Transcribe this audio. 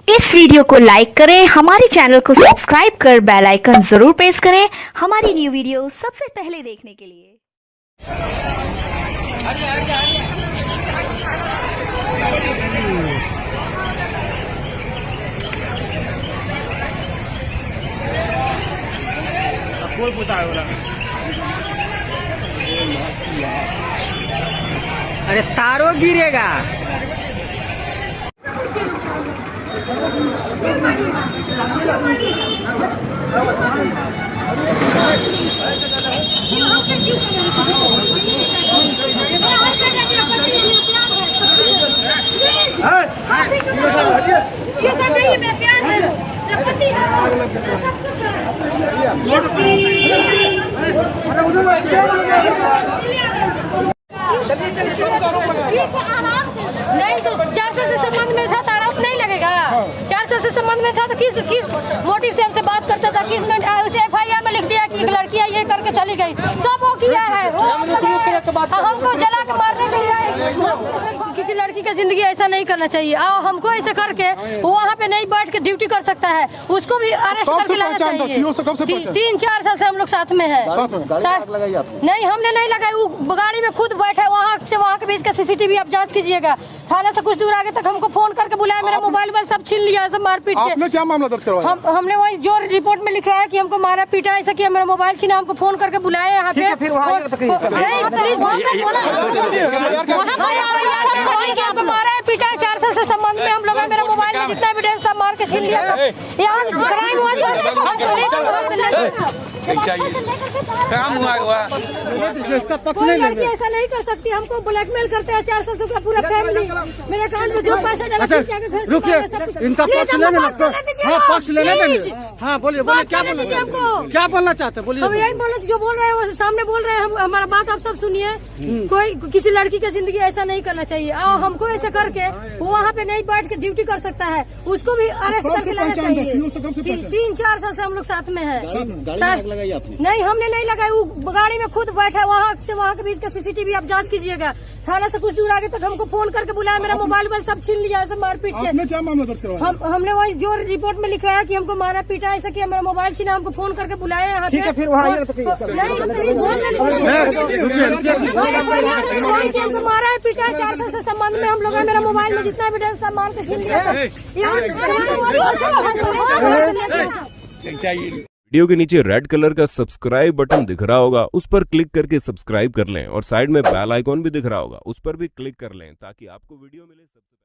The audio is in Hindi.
इस वीडियो को लाइक करें, हमारे चैनल को सब्सक्राइब कर बेल आइकन जरूर प्रेस करें हमारी न्यू वीडियो सबसे पहले देखने के लिए। अरे तारो गिरेगा। ये सब नहीं है, मैं प्यार है, रपटी है, सब कुछ नहीं तो 400 से संबंध में था तो आरोप नहीं लगेगा। 400 से संबंध में था तो किस मोटिव से हमसे बात करता था, किस में उसे FIR में लिख दिया कि एक लड़की ये करके चली गई, सब वो किया है, वो हमको जला के मारने के लिए। किसी लड़की का जिंदगी ऐसा नहीं करना चाहिए। हमको ऐसे करके वो वहाँ पे नहीं बैठ के ड्यूटी कर सकता है, उसको भी अरेस्ट करके लाना चाहिए। 3-4 साल से हम लोग साथ में है। नहीं हमने नहीं लगाई, वो गाड़ी में खुद बैठे, वहाँ से वहाँ के बीच का CCTV आप जांच कीजिएगा। थाना से कुछ दूर आगे तक हमको फोन करके बुलाया, मेरा मोबाइल सब छीन लिया, सब मारपीट के। आपने क्या मामला दर्ज करवाया? हमने वही जो रिपोर्ट में लिख रहा है कि हमको मारा पीटा ऐसा किया, मेरा मोबाइल छीना, हमको फोन करके बुलाया यहाँ पे। हमको मारा है पीटा है, 400 से संबंध में हम लोग मेरा मोबाइल में जितना एविडेंस था मार के छीन लिया। यहाँ क्राइम हुआ कोई लड़की ऐसा नहीं कर सकती, हमको ब्लैकमेल करते हैं 400 से का पूरा फैमिली। मेरे अकाउंट में जो पैसा डाला इनका पक्ष लेने पक्ष लेने देंगे। हाँ बोलिए बोलिए, क्या बोलना चाहते हैं बोलिए। हम यही बोले, जो बोल रहे हैं वो सामने बोल रहे हैं, हम हमारा बात आप सब सुनिए। कोई किसी लड़की की जिंदगी ऐसा नहीं करना चाहिए। हमको ऐसे करके वो वहाँ पे नहीं बैठ के ड्यूटी कर सकता है, उसको भी अरेस्ट करके लाना चाहिए। 3-4 साल से हम लोग साथ में है। नहीं हमने नहीं लगाई, वो गाड़ी में खुद बैठा, वहाँ से वहाँ के बीच का CCTV आप जांच कीजिएगा। थाना से कुछ दूर आगे तक हमको फोन करके बुलाया, मेरा मोबाइल सब छीन लिया, सब मारपीट के। आपने क्या मामला दर्ज करवाया? हमने वही जो रिपोर्ट में लिख रहा है कि हमको मारा पीटा ऐसा किया, मेरा मोबाइल छीना, हमको फोन करके बुलाया यहाँ पे। नहीं हमको मारा है पीटा है, 400 से संबंध में हम लोग मेरा मोबाइल में जितना एविडेंस था मार के छीन लिया। वीडियो के नीचे रेड कलर का सब्सक्राइब बटन दिख रहा होगा, उस पर क्लिक करके सब्सक्राइब कर लें और साइड में बेल आइकॉन भी दिख रहा होगा, उस पर भी क्लिक कर लें ताकि आपको वीडियो मिले सबसे